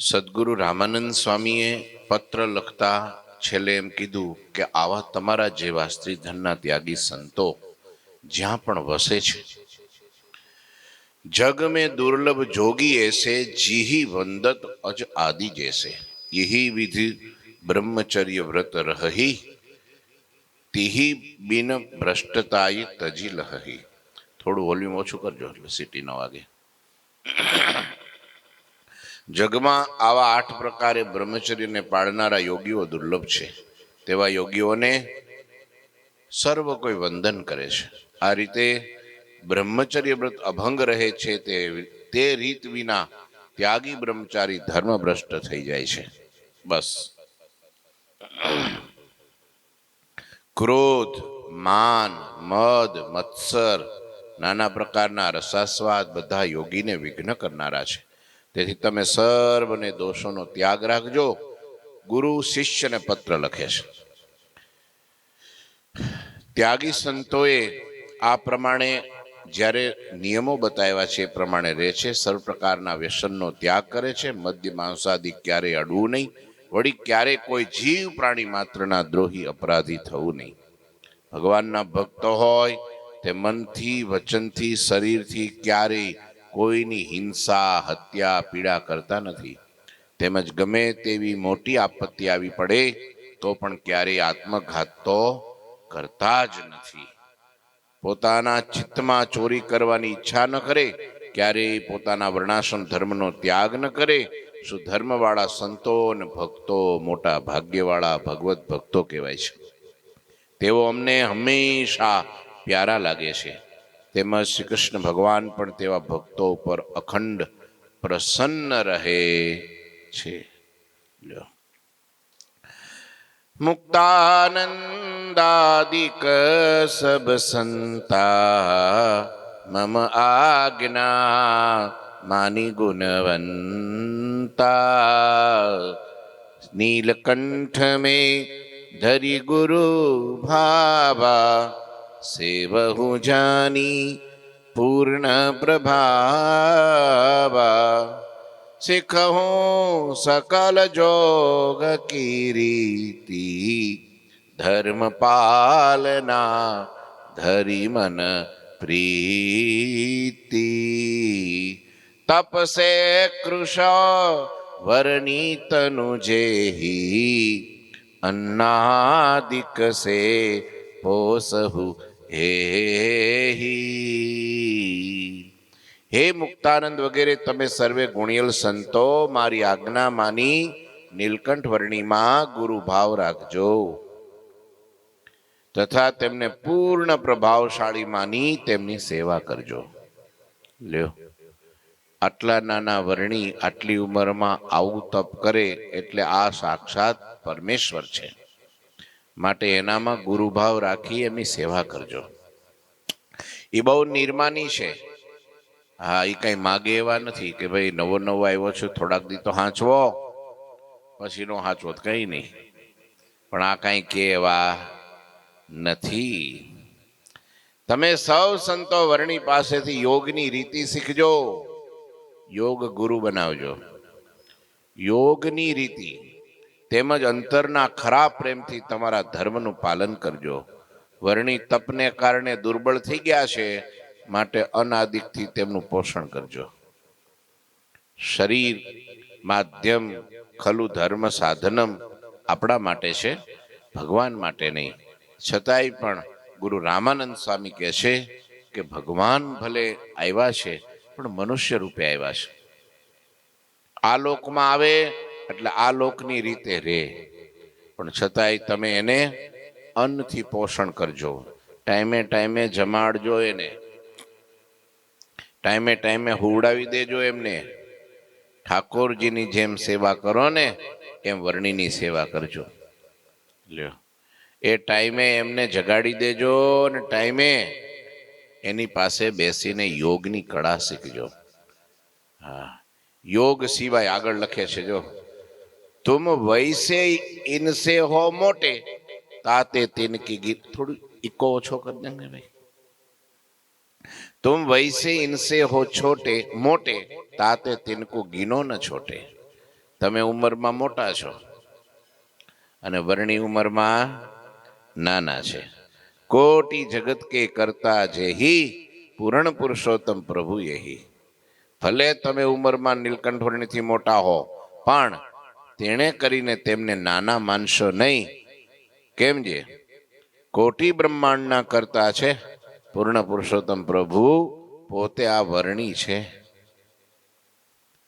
સદગુરુ રામાનંદ સ્વામીએ પત્ર લખતા છેલ્લે એમ કીધું કે આવા તમારા જેવા સ્ત્રીધનના ત્યાગી સંતો જ્યાં પણ વસે છે, જગ में दुर्लभ जोगी ऐसे जीही वंदत अज आदि जैसे यही विधि ब्रह्मचर्य व्रत रहही તિહી બિન ભ્રષ્ટતાઈ તજી લહી. થોડું વોલ્યુમ ઓછું કરજો એટલે સિટી ન વાગે. જગમાં આવા 8 પ્રકારે બ્રહ્મચર્યને પાળનારા યોગીઓ દુર્લભ છે. તેવા યોગીઓને સર્વ કોઈ વંદન કરે છે. આ રીતે બ્રહ્મચર્ય વ્રત અભંગ રહે છે. તે રીત વિના ત્યાગી બ્રહ્મચારી ધર્મભ્રષ્ટ થઈ જાય છે. બસ ક્રોધ, માન, મદ, મત્સર, નાના પ્રકારના રસાસ્વાદ બધા યોગીને વિઘ્ન કરનારા છે. તેથી તમે સર્વને દોષોનો ત્યાગ રાખજો. ગુરુ શિષ્યને પત્ર લખે છે. ત્યાગી સંતોએ આ પ્રમાણે જ્યારે નિયમો બતાવ્યા છે એ પ્રમાણે રહે છે. સર્વ પ્રકારના વ્યસનનો ત્યાગ કરે છે. મદ્ય માંસાદિ ક્યારેય અડવું નહીં. વળી ક્યારે કોઈ જીવ પ્રાણી માત્રના દ્રોહી અપરાધી થવું નહીં. ભગવાનના ભક્ત હોય તે મનથી, વચનથી, શરીરથી ક્યારેય કોઈની હિંસા, હત્યા, પીડા કરતા નથી. તેમજ ગમે તેવી મોટી આપત્તિ આવી પડે તો પણ ક્યારેય આત્મઘાત તો કરતા જ નથી. પોતાના ચિત્તમાં ચોરી કરવાની ઈચ્છા ન કરે, ક્યારેય પોતાના વર્ણાશ્રમ ધર્મનો ત્યાગ ન કરે. શું ધર્મવાળા સંતો અને ભક્તો મોટા ભાગ્યવાળા ભગવત ભક્તો કહેવાય છે. તેઓ અમને હંમેશા પ્યારા લાગે છે. તેમજ શ્રી કૃષ્ણ ભગવાન પણ તેવા ભક્તો ઉપર અખંડ પ્રસન્ન રહે છે. મુક્તાનંદાદિક સબ સંતા મમ આજ્ઞા માની ગુણવંતા નીલકંઠ में धरि गुरु भावा सेवहु जानी पूर्ण प्रभावा सिखहु सकल जोग की रीति धर्म पालना धरि मन प्रीति तप से कृश वरनी तनु जेही अन्नादिक से पोसहु હે મુક્તાનંદ વગેરે તમે સર્વે ગુણિયલ સંતો મારી આજ્ઞા માની નીલકંઠ વર્ણિમાં ગુરુ ભાવ રાખજો તથા તેમને પૂર્ણ પ્રભાવશાળી માની તેમની સેવા કરજો. લ્યો, આટલા નાના વર્ણી આટલી ઉંમરમાં આવું તપ કરે એટલે આ સાક્ષાત પરમેશ્વર છે. માટે એનામાં ગુરુભાવ રાખી એમની સેવા કરજો. એ બહુ નિર્માની છે. હા, એ કઈ માગે એવા નથી કે ભાઈ નવો આવ્યો છું થોડાક દી તો હાંચવો, પછી નો હાંચવો કઈ નહીં. પણ આ કઈ કેવા નથી. તમે સૌ સંતો વર્ણી પાસેથી યોગની રીતિ શીખજો. યોગ ગુરુ બનાવજો. યોગની રીતિ તેમજ અંતરના ખરા પ્રેમથી તમારા ધર્મનું પાલન કરજો. વર્ણી તપને કારણે દુર્બળ થઈ ગયા છે, માટે અનાદિકથી તેમનું પોષણ કરજો. શરીર માધ્યમ ખલુ ધર્મ સાધનમ આપણા માટે છે, ભગવાન માટે નહીં. છતાંય પણ ગુરુ રામાનંદ સ્વામી કહે છે કે ભગવાન ભલે આવ્યા છે પણ મનુષ્ય રૂપે આવ્યા છે. આ લોકમાં આવે એટલે આ લોકની રીતે રહે, પણ છતાંય તમે એને અન્નથી પોષણ કરજો. ટાઈમે ટાઈમે જમાડજો, એને ટાઈમે ટાઈમે હુવડાવી દેજો. એમને ઠાકોરજીની જેમ સેવા કરો ને એમ વર્ણીની સેવા કરજો. લ્યો, એ ટાઈમે એમને જગાડી દેજો ને ટાઈમે એની પાસે બેસીને યોગની કળા શીખજો. હા, યોગ સિવાય આગળ લખે છે જો, तुम वैसे इनसे हो मोटे ताते तिनकी गीत. थोड़ी इको ओछो कर देंगे भाई. तुम वैसे इनसे हो छोटे मोटे ताते तिनको गिनो न छोटे. તમે ઉંમરમાં મોટા છો અને વર્ણી ઉંમરમાં નાના છે. કોટી જગત કે કરતા જેહી પૂરણ પુરુષોત્તમ પ્રભુ યહી. ભલે તમે ઉંમરમાં નીલકંઠ વર્ણિથી મોટા હો, પણ તેણે કરીને તેમને નાના માનશો નહીં. કેમ જે કોટી બ્રહ્માંડના કરતા છે પૂર્ણ પુરુષોત્તમ પ્રભુ પોતે આ વર્ણી છે.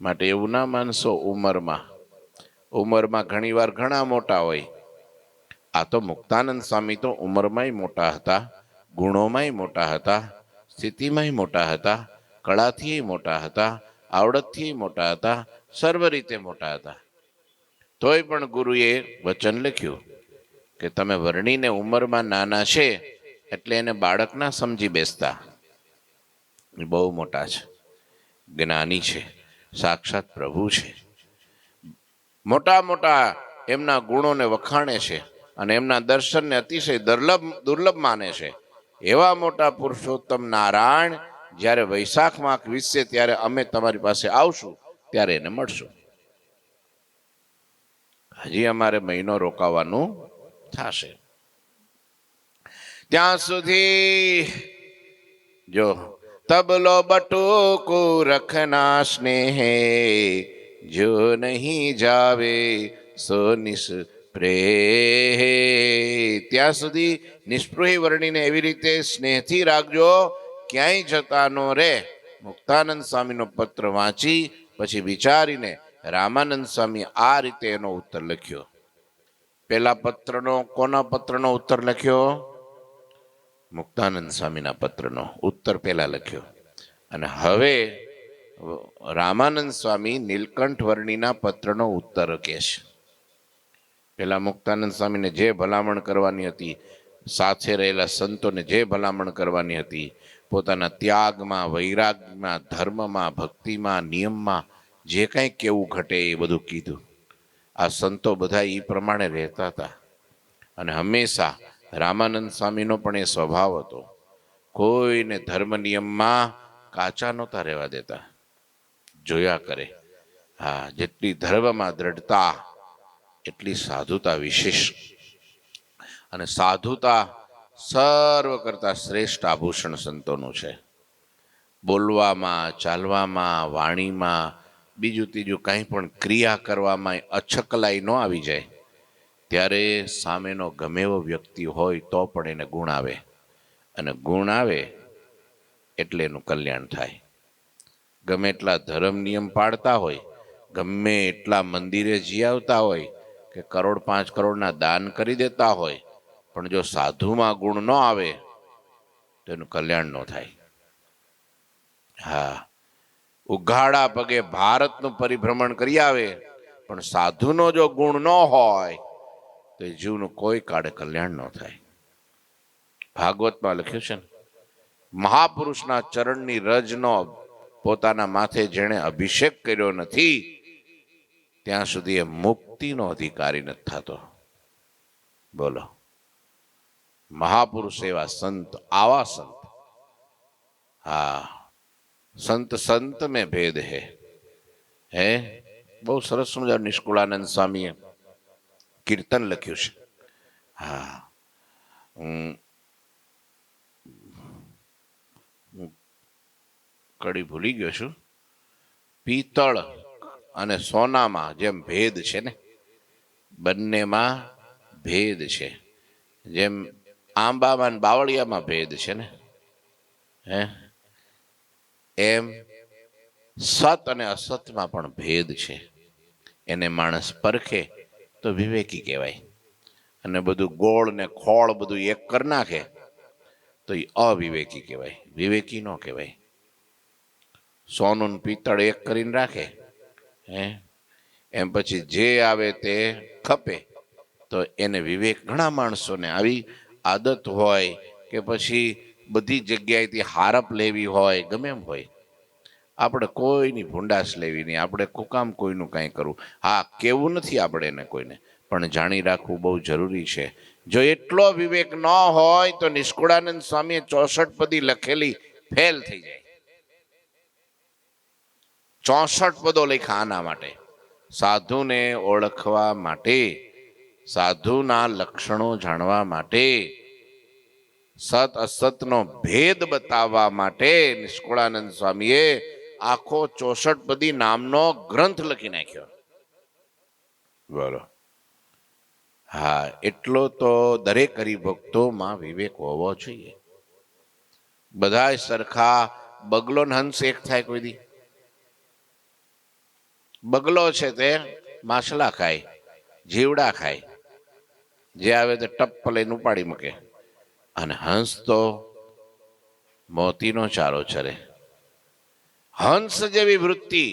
માટે એવું ના માનશો ઉંમરમાં ઘણી વાર ઘણા મોટા હોય. આ તો મુક્તાનંદ સ્વામી તો ઉંમરમાંય મોટા હતા, ગુણોમાંય મોટા હતા, સ્થિતિમાંય મોટા હતા, કળાથી મોટા હતા, આવડતથી મોટા હતા, સર્વ રીતે મોટા હતા. તોય પણ ગુરુએ વચન લખ્યું કે તમે વર્ણીને ઉંમરમાં નાના છે એટલે એને બાળક ના સમજી બેસતા. એ બહુ મોટા છે, જ્ઞાની છે, સાક્ષાત પ્રભુ છે. મોટા મોટા એમના ગુણોને વખાણે છે અને એમના દર્શનને અતિશય દુર્લભ માને છે. એવા મોટા પુરુષોત્તમ નારાયણ જ્યારે વૈશાખ માસ વીસશે ત્યારે અમે તમારી પાસે આવશું, ત્યારે એને મળશું. હજી અમારે મહિનો રોકાવાનું થશે. ત્યાં સુધી જો તબલો બટુકો રખના સ્નેહે, જો નહીં જાવે સો નિષ્પ્રેહ. ત્યાં સુધી નિષ્પૃહી વર્ણીને એવી રીતે સ્નેહથી રાખજો, ક્યાંય જતા નો રે. મુક્તાનંદ સ્વામીનો પત્ર વાંચી પછી વિચારીને રામાનંદ સ્વામી આ રીતે એનો ઉત્તર લખ્યો. પેલા પત્રનો કોના પત્રનો ઉત્તર લખ્યો? મુક્તાનંદ સ્વામીના પત્રનો ઉત્તર પહેલા લખ્યો. અને હવે રામાનંદ સ્વામી નીલકંઠ વર્ણીના પત્રનો ઉત્તર કહે છે. પેલા મુક્તાનંદ સ્વામીને જે ભલામણ કરવાની હતી, સાથે રહેલા સંતોને જે ભલામણ કરવાની હતી, પોતાના ત્યાગમાં, વૈરાગમાં, ધર્મમાં, ભક્તિમાં, નિયમમાં જે કંઈ કેવું ઘટે એ બધું કીધું. આ સંતો બધા એ પ્રમાણે રહેતા હતા. અને હંમેશા રામાનંદ સ્વામીનો પણ એ સ્વભાવ હતો, કોઈને ધર્મ નિયમમાં કાચા નહોતા રહેવા દેતા. જોયા કરે. હા, જેટલી ધર્મમાં દ્રઢતા એટલી સાધુતા વિશેષ. અને સાધુતા સર્વ કરતા શ્રેષ્ઠ આભૂષણ સંતોનું છે. બોલવામાં, ચાલવામાં, વાણીમાં, બીજું ત્રીજું કંઈ પણ ક્રિયા કરવામાં અછકલાઈ ન આવી જાય. ત્યારે સામેનો ગમે એવો વ્યક્તિ હોય તો પણ એને ગુણ આવે, અને ગુણ આવે એટલે એનું કલ્યાણ થાય. ગમે એટલા ધર્મ નિયમ પાળતા હોય, ગમે એટલા મંદિરે જી આવતા હોય, કે 1 કરોડ 5 કરોડના દાન કરી દેતા હોય, પણ જો સાધુમાં ગુણ ન આવે તો એનું કલ્યાણ ન થાય. હા, ઉઘાડા પગે ભારતનું પરિભ્રમણ કરી આવે, પણ સાધુનો જો ગુણ ન હોય તો એ જીવનું કોઈ કાળે કલ્યાણ ન થાય. ભાગવતમાં લખ્યું છે ને, મહાપુરુષના ચરણની રજનો પોતાના માથે જેણે અભિષેક કર્યો નથી ત્યાં સુધી એ મુક્તિનો અધિકારી નથી થતો. બોલો, મહાપુરુષ એવા સંત, આવા સંત. હા, સંત સંત મેં ભેદ હે. બહુ સરસ સમજાવ્યું નિષ્કુળાનંદ સ્વામીએ કીર્તન લખ્યું છે. હા, હું કડી ભૂલી ગયો છું. પિત્તળ અને સોનામાં જેમ ભેદ છે ને, બંનેમાં ભેદ છે. જેમ આંબામાં બાવળિયામાં ભેદ છે ને, એમ સત અને અસતમાં પણ ભેદ છે. એને માણસ પરખે તો વિવેકી કહેવાય, અને બધું ગોળ ને ખોળ બધું એક કરી નાખે તો એ અવિવેકી કહેવાય, વિવેકી ન કહેવાય. સોનું પિત્તળ એક કરીને રાખે, એમ પછી જે આવે તે ખપે તો એને વિવેક. ઘણા માણસોને આવી આદત હોય કે પછી બધી જગ્યાએથી હારપ લેવી હોય, ગમે એમ હોય. આપણે કોઈની ભૂંડાશ લેવી નહીં, આપણે કુકામ કોઈનું કાંઈ કરવું. હા, કેવું નથી આપણે એને કોઈને, પણ જાણી રાખવું બહુ જરૂરી છે. જો એટલો વિવેક ન હોય તો નિષ્કુળાનંદ સ્વામીએ 64 પદી લખેલી ફેલ થઈ જાય. 64 પદો લખ્યા આના માટે. સાધુને ઓળખવા માટે, સાધુના લક્ષણો જાણવા માટે, સત અસતનો ભેદ બતાવવા માટે નિષ્કુળાનંદ સ્વામીએ આખો 64 નામનો ગ્રંથ લખી નાખ્યો. બોલો. હા, એટલો તો દરેક હરિભક્તોમાં વિવેક હોવો જોઈએ. બધા સરખા બગલો ને હંસ એક થાય કોઈ દી? બગલો છે તે માછલા ખાય, જીવડા ખાય, જે આવે તે ટપ લઈને ઉપાડી મૂકે, અને હંસ તો મોતીનો ચારો ચરે. હંસ જેવી વૃત્તિ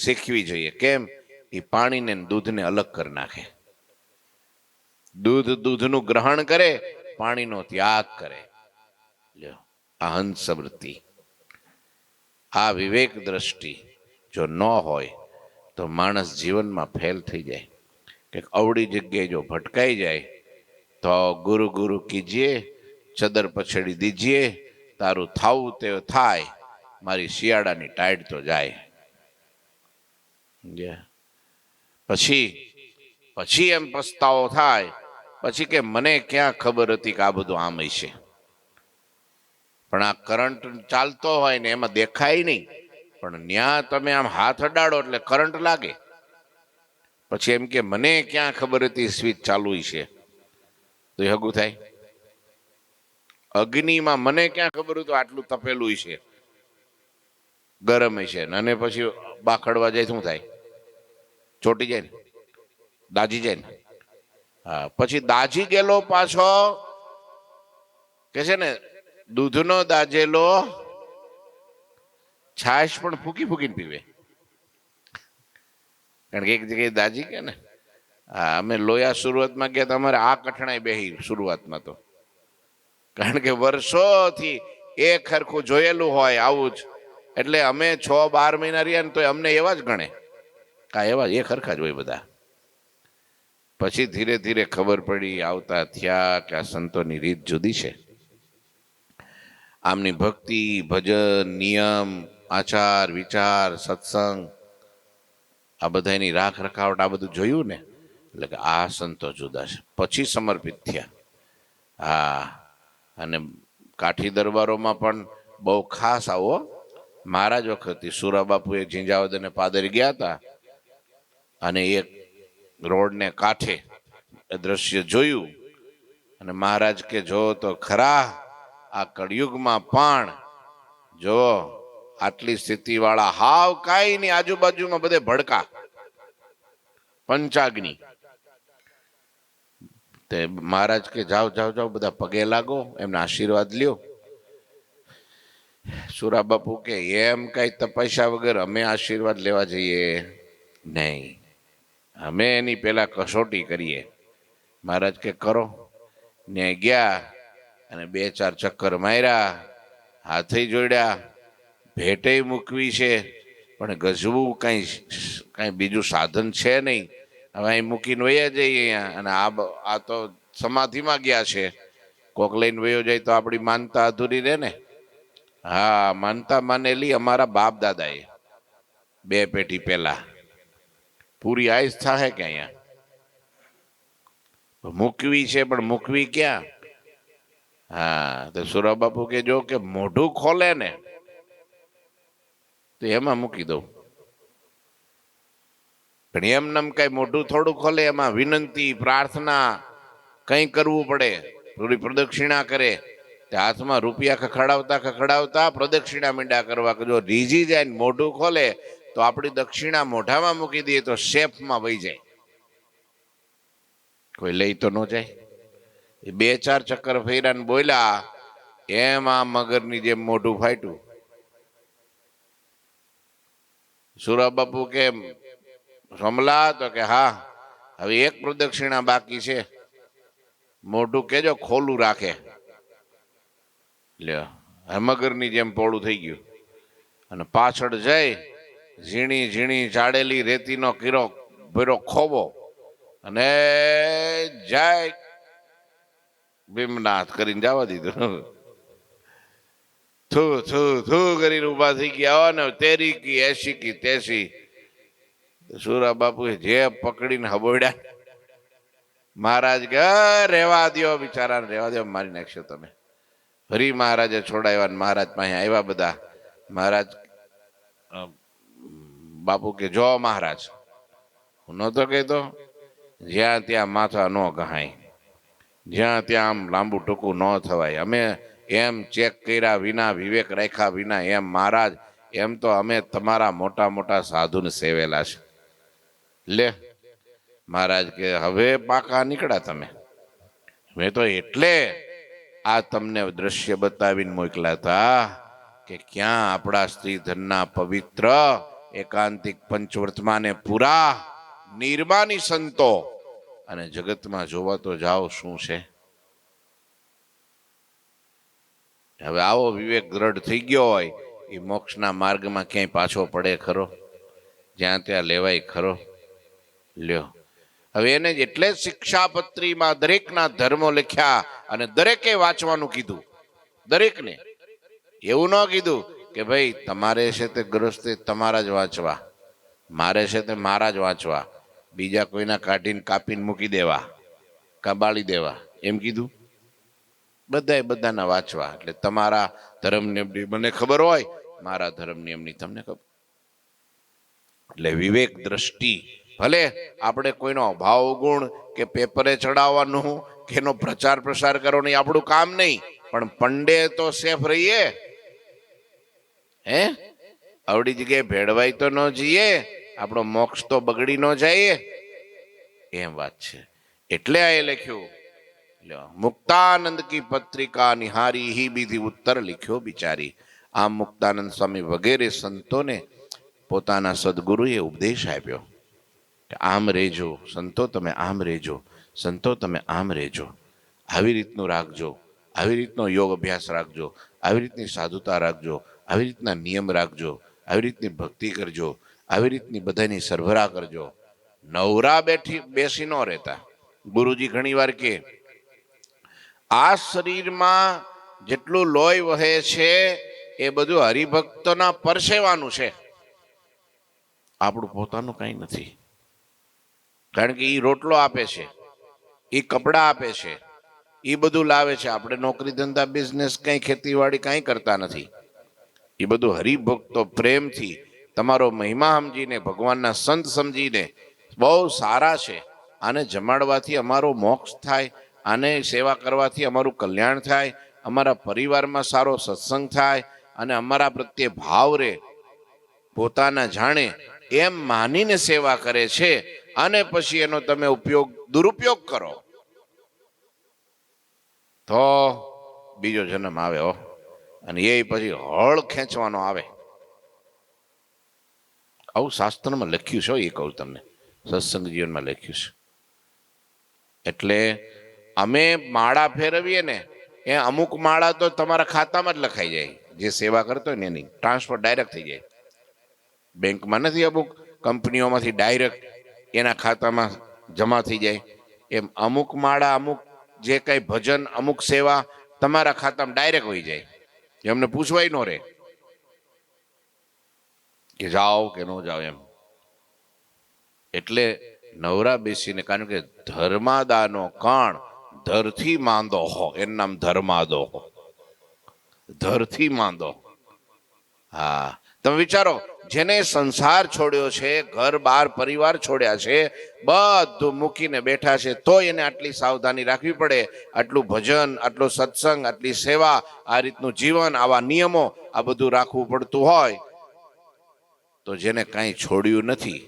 શીખવી જોઈએ. કેમ? એ પાણીને દૂધને અલગ કરી નાખે. દૂધનું ગ્રહણ કરે, પાણીનો ત્યાગ કરે. આ હંસ વૃત્તિ, આ વિવેક દ્રષ્ટિ જો ન હોય તો માણસ જીવનમાં ફેલ થઈ જાય. કે અવળી જગ્યાએ જો ભટકાઈ જાય તો ગુરુ ગુરુ કીજીએ, ચદર પછડી દીજીએ, તારું થાવું તે થાય, મારી શિયાળાની ટાઈડ તો જાય. પછી એમ પસ્તાવો થાય, પછી કે મને ક્યાં ખબર હતી કે આ બધું આમ છે. પણ આ કરંટ ચાલતો હોય ને એમાં દેખાય નહીં, પણ ન્યા તમે આમ હાથ અડાડો એટલે કરંટ લાગે. પછી એમ કે મને ક્યાં ખબર હતી સ્વિચ ચાલુ છે, તો એ હગું થાય? અગ્નિમાં મને ક્યાં ખબર હતું આટલું તપેલું છે, ગરમ છે, અને પછી બાખડવા જાય શું થાય? ચોટી જાય ને, દાજી જાય ને. હા, પછી દાજી ગયેલો પાછો કે છે ને, દૂધનો દાજેલો છાશ પણ ફૂકી ફૂકીને પીવે. કારણ કે એક જગ્યાએ દાજી કે ને, હા, અમે લોયા શરૂઆતમાં ગયા તો અમારે આ કઠણાઈ બેહી શરૂઆતમાં તો. કારણ કે વર્ષોથી એક ખરખું જોયેલું હોય આવું જ, એટલે અમે 6-12 મહિના રહ્યા ને તો અમને એવા જ ગણે. એવા એ ખરખા જ હોય બધા. પછી ધીરે ધીરે ખબર પડી, આવતા થયા કે આ સંતોની રીત જુદી છે. આમની ભક્તિ, ભજન, નિયમ, આચાર, વિચાર, સત્સંગ, આ બધાની રાખ રખાવટ, આ બધું જોયું ને એટલે કે આ સંતો જુદા છે. પછી સમર્પિત થયા. હા, અને કાઠી દરબારોમાં પણ બહુ ખાસ આવો મહારાજ વખતથી સુરાબાપુએ ઝીંઝાવદ અને પાદરી ગયા હતા, અને એક રોડને કાંઠે દ્રશ્ય જોયું, અને મહારાજ કે જો તો ખરા, આ કળિયુગમાં પણ જો આટલી સ્થિતિ વાળા હાવ કાંઈ ની, આજુબાજુમાં બધે ભડકા, પંચાગ્નિ. તે મહારાજ કે જાઓ જાઓ જાઓ, બધા પગે લાગો, એમના આશીર્વાદ લ્યો. સુરાબાપુ કે એમ કઈ તપસ્યા વગર અમે આશીર્વાદ લેવા જઈએ નહીં, અમે એની પેલા કસોટી કરીએ. મહારાજ કે કરો. ને ગયા અને 2-4 ચક્કર માર્યા, હાથે જોડ્યા, ભેટે મૂકવી છે, પણ ગજવું કઈ બીજું સાધન છે નહીં. હવે અહીં મૂકીને વયા જઈએ અહીંયા, અને આ તો સમાધિમાં ગયા છે, કોક લઈને વયો જાય તો આપણી માનતા અધૂરી રહે ને. હા, માનતા માનેલી અમારા બાપ દાદાએ 2 પેઢી પહેલા, પૂરી આયુષ થાય કે અહીંયા મૂકવી છે, પણ મૂકવી ક્યાં? હા, તો સુરાબાપુ કે જો કે મોઢું ખોલે ને તો એમાં મૂકી દઉં, પણ એમનેમ કઈ મોઢું થોડું ખોલે, એમાં વિનંતી, પ્રાર્થના કઈ કરવું પડે. થોડી પ્રદક્ષિણા કરે, તે હાથમાં રૂપિયા ખખડાવતા ખખડાવતા પ્રદક્ષિણા મીંડા કરવા. જો રીઝી જાય ને મોઢું ખોલે તો આપણી દક્ષિણા મોઢામાં મૂકી દઈએ તો શેફમાં વહી જાય, કોઈ લઈ તો ન જાય. એ 2-4 ચક્કર ફેર્યા ને બોલ્યા, એમ આ મગરની જેમ મોઢું ફાટ્યું. સુરાબાપુ કે સમલા? તો કે હા, હવે 1 પ્રદક્ષિણા બાકી છે, મોઢું કેજો ખોલું રાખે. લ્યો, મગરની જેમ પોળું થઈ ગયું, અને પાછળ જઈ ઝીણી ઝીણી ચાડેલી રેતીનો કીરો ભેરો ખોવો, અને જય ભીમનાથ કરીને જવા દીધું. થુ થુ થુ કરીને ઉભા થઈ ગયા, ને 13 કી 80 કી 83 સુરા બાપુ જે પકડીને હબોડ્યા. મહારાજ કે રેવા દ્યો બિચારાને, રેવા દ્યો, મારી નાખશો તમે. ફરી મહારાજે છોડાવ્યા. મહારાજ પાસે આવ્યા બધા. મહારાજ બાપુ કે જો મહારાજ, હું નતો કહેતો જ્યાં ત્યાં માથા ન ગહાય, જ્યાં ત્યાં આમ લાંબુ ટૂંકું ન થવાય. અમે એમ ચેક કર્યા વિના, વિવેક રાખ્યા વિના, એમ મહારાજ એમ તો અમે તમારા મોટા મોટા સાધુને સેવેલા છે. લે મહારાજ કે હવે પાકા નીકળ્યા તમે. મેં તો એટલે આ તમને દ્રશ્ય બતાવીને મોકલ્યા હતા કે ક્યાં આપણા સ્ત્રીધનના પવિત્ર એકાંતિક પંચવર્તમાને પૂરા નિર્માની સંતો, અને જગતમાં જોવા તો જાઓ શું છે. હવે આવો વિવેક દ્રઢ થઈ ગયો હોય એ મોક્ષના માર્ગમાં ક્યાંય પાછો પડે ખરો? જ્યાં ત્યાં લેવાય ખરો? લ્યો હવે એને એટલે જ શિક્ષાપત્રીમાં દરેકના ધર્મો લખ્યા અને દરેકે વાંચવાનું કીધું. દરેકને એવું ન કીધું કે ભાઈ તમારે છે તે ગ્રસ્તે તમારા જ વાંચવા, મારે છે તે મારા જ વાંચવા, બીજા કોઈના કાઢીને કાપીને મૂકી દેવા, કાબાળી દેવા, એમ કીધું? બધાએ બધાના વાંચવા. એટલે તમારા ધર્મ નિયમની મને ખબર હોય, મારા ધર્મ નિયમની તમને ખબર. એટલે વિવેક દ્રષ્ટિ, ભલે આપણે કોઈનો ભાવ ગુણ કે પેપરે ચડાવવાનું કે એનો પ્રચાર પ્રસાર કરવાનો આપણું કામ નહીં, પણ પંડે તો સેફ રહીએ. હે આવડી જગ્યાએ ભેળવાઈ તો ન જઈએ, આપણો મોક્ષ તો બગડી ન જાય. એમ વાત છે. એટલે આ લખ્યું મુક્તાનંદ કી પત્રિકા નિહારી ही વિધિ ઉત્તર લખ્યો બિચારી. આમ મુક્તાનંદ સ્વામી વગેરે સંતોને પોતાના સદગુરુએ ઉપદેશ આપ્યો કે આમ રહેજો સંતો, તમે આમ રહેજો સંતો, તમે આમ રહેજો, આવી રીતનું રાખજો, આવી રીતનો યોગ અભ્યાસ રાખજો, આવી રીતની સાધુતા રાખજો, આવી રીતના નિયમ રાખજો, આવી રીતની ભક્તિ કરજો, આવી રીતની બધાની સરભરા કરજો. નવરા બેસી ન રહેતા. ગુરુજી ઘણી વાર કે આ શરીરમાં જેટલું લોહી વહે છે એ બધું હરિભક્તના પરસેવાનું છે, આપણું પોતાનું કઈ નથી. કારણ કે એ રોટલો આપે છે, એ કપડા આપે છે, એ બધું લાવે છે. આપણે નોકરી ધંધા બિઝનેસ કઈ ખેતીવાડી કઈ કરતા નથી. એ બધું હરિભક્તો પ્રેમથી તમારો મહિમા સમજીને, ભગવાનના સંત સમજીને બહુ સારા છે, આને જમાડવાથી અમારો મોક્ષ થાય, આને સેવા કરવાથી અમારું કલ્યાણ થાય, અમારા પરિવારમાં સારો સત્સંગ થાય અને અમારા પ્રત્યે ભાવ રે, પોતાના જાણે એમ માનીને સેવા કરે છે. અને પછી એનો તમે દુરુપયોગ કરો તો બીજો જન્મ આવે હો, અને એ પછી હળ ખેંચવાનો આવે. આવું શાસ્ત્રમાં લખ્યું છે, એ કહું તમને, સત્સંગ જીવનમાં લખ્યું છે. એટલે અમે માળા ફેરવીએ ને, એ અમુક માળા તો તમારા ખાતામાં જ લખાઈ જાય. જે સેવા કરતો હોય ને એની ટ્રાન્સફર ડાયરેક્ટ થઈ જાય. બેંકમાં નથી, અમુક કંપનીઓમાંથી ડાયરેક્ટ એના ખાતામાં જમા થઈ જાય. એમ અમુક માળા, અમુક જે કઈ ભજન, અમુક સેવા તમારા ખાતામાં ડાયરેક્ટ હોઈ જાય. એમને પૂછવાય ન રે કે જાઓ કે ન જાઓ એમ. એટલે નવરા બેસીને, કારણ કે ધર્માદાનો કણ ધરથી માંદો હો, એનું નામ ધર્માદો હો, ધરથી માંદો. હા, તમે વિચારો, જેને સંસાર છોડ્યો છે, ઘર બાર પરિવાર છોડ્યા છે, બધું મૂકીને બેઠા છે, તો એને આટલી સાવધાની રાખવી પડે, આટલું ભજન, આટલો સત્સંગ, આટલી સેવા, આ રીતનું જીવન, આવા નિયમો, આ બધું રાખવું પડતું હોય, તો જેને કાંઈ છોડ્યું નથી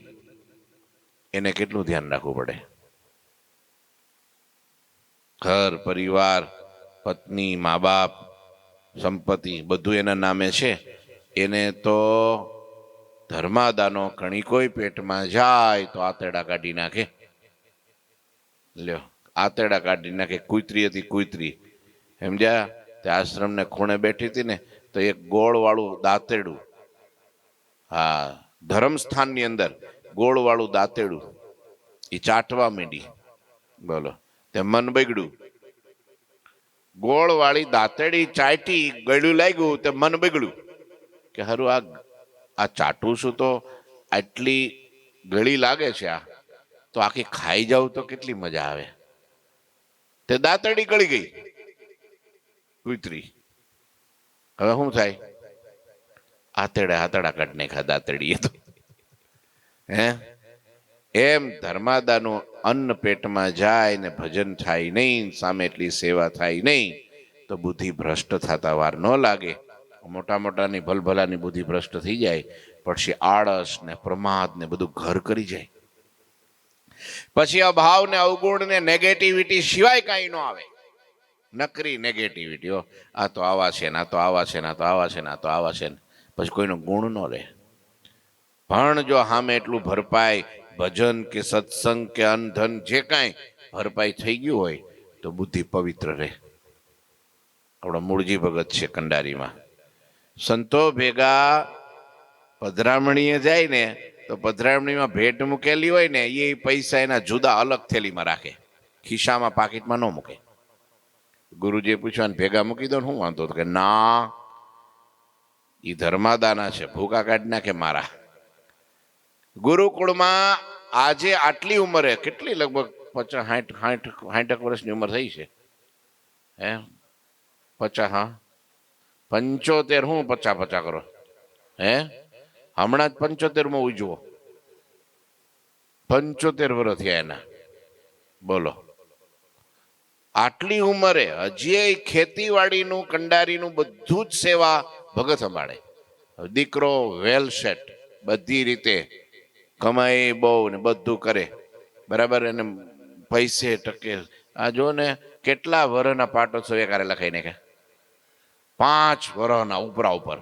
એને કેટલું ધ્યાન રાખવું પડે. ઘર પરિવાર, પત્ની, મા બાપ, સંપત્તિ બધું એના નામે છે. એને તો ધર્માદાનો કણિકોય પેટમાં જાય તો આતેડા કાઢી નાખે. લ્યો, આતેડા કાઢી નાખે. કુતરી હતી, કુતરી સમજ્યા, તે આશ્રમને ખૂણે બેઠી હતી ને, તો એક ગોળ વાળું દાંતેડું, હા, ધર્મસ્થાનની અંદર ગોળ વાળું દાંતેડું, એ ચાટવા માંડી. બોલો, તે મન બગડ્યું. ગોળ વાળી દાંતેડી ચાટી, ગળ્યું લાગ્યું, તે મન બગડ્યું કે હારું આ ચાટું છું તો આટલી ગળી લાગે છે આ, તો આખી ખાઈ જાવ તો કેટલી મજા આવે. તે દાંતડી ગળી ગઈ કૂતરી. હવે શું થાય? આતડા કાઢ નાખ્યા દાંતડીએ તો. હે એમ ધર્માદાનું અન્ન પેટમાં જાય ને ભજન થાય નહીં, સામે એટલી સેવા થાય નહીં, તો બુદ્ધિ ભ્રષ્ટ થતા વાર ન લાગે. મોટા મોટાની ભલભલાની બુદ્ધિ ભ્રષ્ટ થઈ જાય, પછી આળસ ને પ્રમાદ ને બધું ઘર કરી જાય. પછી અભાવ ને અવગુણ ને નેગેટિવિટી સિવાય કાંઈ ન આવે. નકરી નેગેટિવિટી, આ તો આવા છે ને, આ તો આવા છે ને, આ તો આવા છે ને, આ તો આવા છે ને, પછી કોઈનો ગુણ ન રહે. પણ જો સામે એટલું ભરપાઈ ભજન કે સત્સંગ કે અન્ન ધન જે કાંઈ ભરપાઈ થઈ ગયું હોય તો બુદ્ધિ પવિત્ર રહે. આપણા મૂળજી ભગત છે કંડારીમાં, સંતો ભેગા પધરામણીએ જાય ને તો પધરામણીમાં ભેટ મૂકેલી હોય ને એ પૈસા એના જુદા અલગ થેલીમાં રાખે, ખિસ્સામાં પાકીટમાં ન મૂકે. ગુરુજીએ પૂછ્યું ભેગા મૂકી દો ને શું વાંધો? તો કે ના, એ ધર્માદાના છે, ભૂકા કાઢી નાખે મારા. ગુરુકુળમાં આજે આટલી ઉંમરે, કેટલી લગભગ 50-60 વર્ષની ઉંમર થઈ છે. હે 50? હા 75. હું 50 કરો? હે હમણાં જ 75માં ઉજવો, 75 વર્ષ થયા એના. બોલો, આટલી ઉંમરે હજી ખેતીવાડીનું કંડારીનું બધું જ સેવા ભગત સંભાળે. દીકરો વેલ સેટ, બધી રીતે કમાઈ બહુ ને બધું કરે બરાબર, એને પૈસે ટકે. આ જો ને કેટલા વર્ષના પાટોત્સવ એકારે લખાઈ નાખ્યા, 5 વર્ષના ઉપરા ઉપર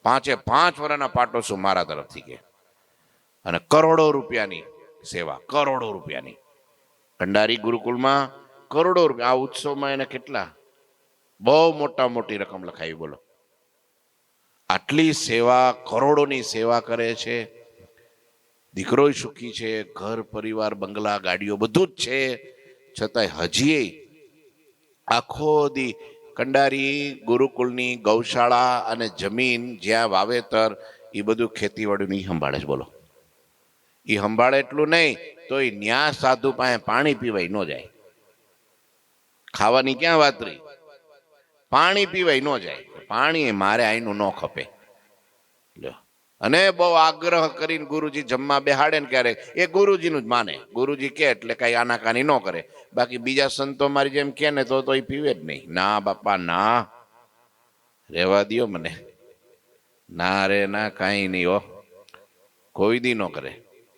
5 વર્ષના પાટોત્સવ મારા તરફથી કે, અને કરોડો રૂપિયાની સેવા, કરોડો રૂપિયાની. કંડારી ગુરુકુળમાં કરોડો રૂપિયા. આ ઉત્સવમાં એને કેટલા બહુ મોટી રકમ લખાવી. બોલો, આટલી સેવા, કરોડોની સેવા કરે છે. દીકરો સુખી છે, ઘર પરિવાર બંગલા ગાડીઓ બધું જ છે, છતાંય હજી આખો દી કંડારી ગુરુકુળની ગૌશાળા અને જમીન જ્યાં વાવેતર એ બધું ખેતીવાડી નહીં સંભાળે છે. બોલો, એ સંભાળે એટલું નહીં તો એ ન્યા સાધુ પાસે પાણી પીવાય ન જાય. ખાવાની ક્યાં વાત રહી, પાણી પીવાય ન જાય. પાણી મારે આઈનું ન ખપે. અને બહુ આગ્રહ કરીને ગુરુજી જમવા બેહાડે ને ક્યારેક એ ગુરુજીનું જ માને. ગુરુજી કે એટલે કઈ આનાકાની ન કરે. બાકી બીજા સંતો મારી જેમ કે ને તો એ પીવે જ નહીં. ના બાપા ના, રેવા દો મને, ના રે ના, કાંઈ નહીં હો, કોઈ દી ન કરે.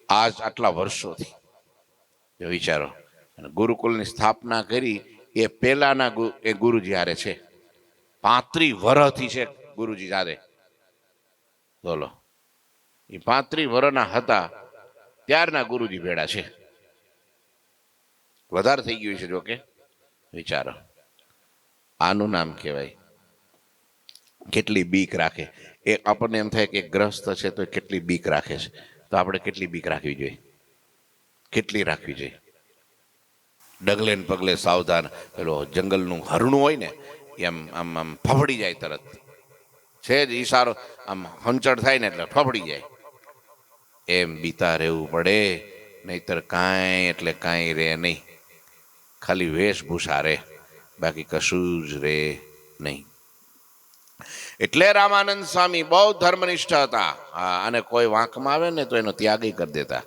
આજ આટલા વર્ષોથી વિચારો. અને ગુરુકુલની સ્થાપના કરી એ પેલાના એ ગુરુજી હારે છે, 35 વર્ષથી છે ગુરુજી હારે. બોલો, એ 35 વર્ષના હતા ત્યારના ગુરુજી ભેડા છે. વધારે થઈ ગયું છે જોકે. વિચારો, આનું નામ કહેવાય કેટલી બીક રાખે. એ આપણને એમ થાય કે ગ્રસ્ત છે તો કેટલી બીક રાખે છે, તો આપણે કેટલી બીક રાખવી જોઈએ, કેટલી રાખવી જોઈએ. ડગલે ને પગલે સાવધાન. પેલો જંગલનું હરણું હોય ને એમ આમ આમ ફફડી જાય તરત. છે જ ઈશારો, આમ હંચડ થાય ને એટલે ફફડી જાય. એમ બીતા રહેવું પડે, નહીતર કાંઈ એટલે કાંઈ રહે નહીં. ખાલી વેશભૂષા રહે, બાકી કશું જ રહે નહીં. એટલે રામાનંદ સ્વામી બહુ ધર્મનિષ્ઠ હતા. અને કોઈ વાંકમાં આવે ને તો એનો ત્યાગી કરી દેતા.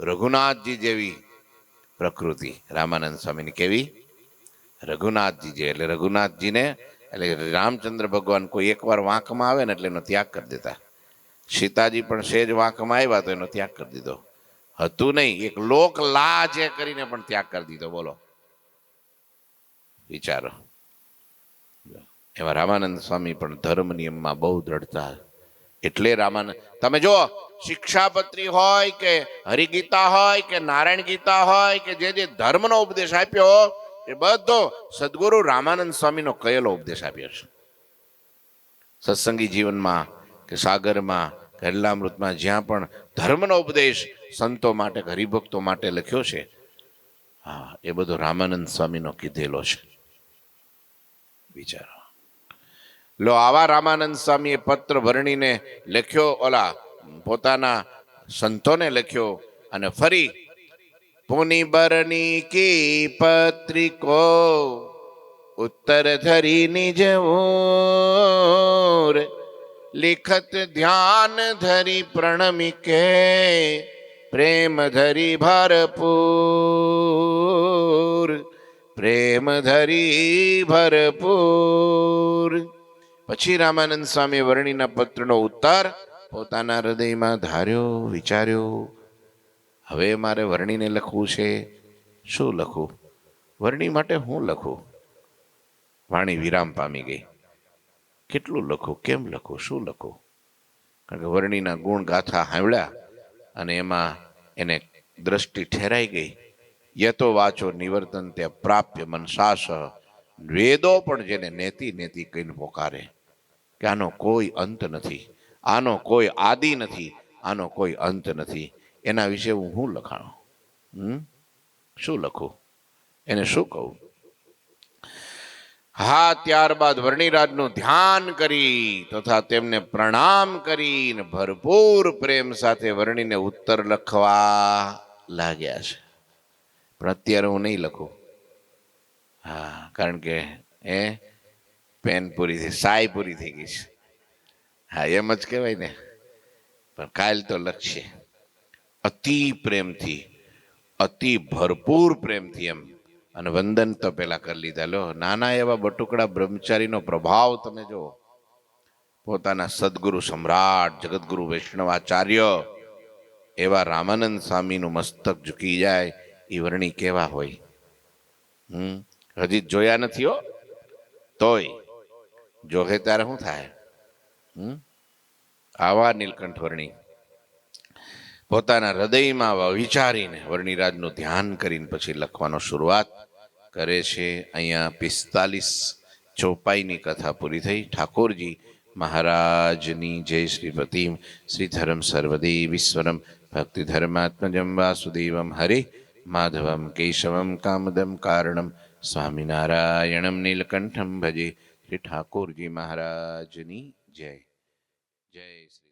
રઘુનાથજી જેવી પ્રકૃતિ રામાનંદ સ્વામીની. કેવી? રઘુનાથજી જે, એટલે રઘુનાથજીને એટલે રામચંદ્ર ભગવાન કોઈ એકવાર વાંકમાં આવે ને એટલે એનો ત્યાગ કરી દેતા. સીતાજી પણ સેજ વાંકમાં આવ્યા તો એનો ત્યાગ કરી દીધો. હતું નહીં, એક લોક લાજ કરીને પણ ત્યાગ કરી દીધો. બોલો, વિચારો. એમાં રામાનંદ સ્વામી પણ ધર્મ નિયમમાં બહુ દ્રઢતા. એટલે રામાનંદ, તમે જો શિક્ષાપત્રી હોય કે હરિગીતા હોય કે નારાયણ ગીતા હોય કે જે જે ધર્મનો ઉપદેશ આપ્યો એ બધો સદગુરુ રામાનંદ સ્વામીનો કયેલો ઉપદેશ આપ્યો છે. સત્સંગી જીવનમાં કે સાગરમાં કે હરિલામૃતમાં જ્યાં પણ ધર્મનો ઉપદેશ સંતો માટે હરિભક્તો માટે લખ્યો છે, હા, એ બધો રામાનંદ સ્વામીનો કીધેલો છે. વિચારો લો, આવા રામાનંદ સ્વામીએ પત્ર ભરણીને લખ્યો ઓલા પોતાના સંતોને લખ્યો અને ફરી પુની બરની કી પત્રિકો ઉત્તર ધરી નિજ ઓર લિખત ધ્યાન ધરી પ્રણમી કે પ્રેમ ધરી ભરપૂર પ્રેમ ધરી ભરપૂર. પછી રામાનંદ સ્વામી વર્ણિના પત્રનો ઉત્તર પોતાના હૃદયમાં ધાર્યો, વિચાર્યો. હવે મારે વર્ણિને લખવું છે. શું લખું? વર્ણિ માટે હું લખું? વાણી વિરામ પામી ગઈ. કેટલું લખું, કેમ લખું, શું લખું? કારણ કે વર્ણિના ગુણ ગાથા સાંભળ્યા અને એમાં એને દ્રષ્ટિ ઠેરાઈ ગઈ. યતો વાચો નિવર્તન તે પ્રાપ્ય મનસાસ. વેદો પણ જેને નેતિ નેતિ કહીને પોકારે કે આનો કોઈ અંત નથી, આનો કોઈ આદિ નથી, આનો કોઈ અંત નથી, એના વિશે હું લખાણું? શું લખું? એને શું કહું? હા, ત્યારબાદ વર્ણિરાજનું ધ્યાન કરી તથા તેમને પ્રણામ કરીને ભરપૂર પ્રેમ સાથે વર્ણિને ઉત્તર લખવા લાગ્યા છે. પણ અત્યારે હું નહીં લખું. હા, કારણ કે પેન પૂરી થઈ, સાય પૂરી થઈ ગઈ છે. હા, એમ જ કહેવાય ને. પણ કાલ તો લખશે અતિ પ્રેમથી, અતિ ભરપૂર પ્રેમથી એમ. અને વંદન તો પેલા કરી લીધા. લો, નાના એવા બટુકડા બ્રહ્મચારીનો પ્રભાવ તમે જો. પોતાના સદગુરુ સમ્રાટ જગતગુરુ વૈષ્ણવાચાર્ય એવા રામાનંદ સ્વામીનું મસ્તક ઝૂકી જાય એ વર્ણિ કેવા હોય? હજી જોયા નથી હો, તોય જોહે ત્યારે શું થાય? આવા નીલકંઠ વર્ણિ પોતાના હૃદયમાં વિચારીને વર્ણિરાજનું ધ્યાન કરીને પછી લખવાનો શરૂઆત કરે છે. અહીંયા 45 ચોપાઈની કથા પૂરી થઈ. ઠાકોરજી મહારાજની જય. શ્રીપતિમ શ્રી ધર્મ સર્વદે વિશ્વરમ ભક્તિ ધર્માત્મજમ વાસુદેવમ હરે માધવમ કેશવમ કામદમ કારણમ સ્વામિનારાયણમ નીલકંઠમ ભજે. શ્રી ઠાકોરજી મહારાજની જય. જય શ્રી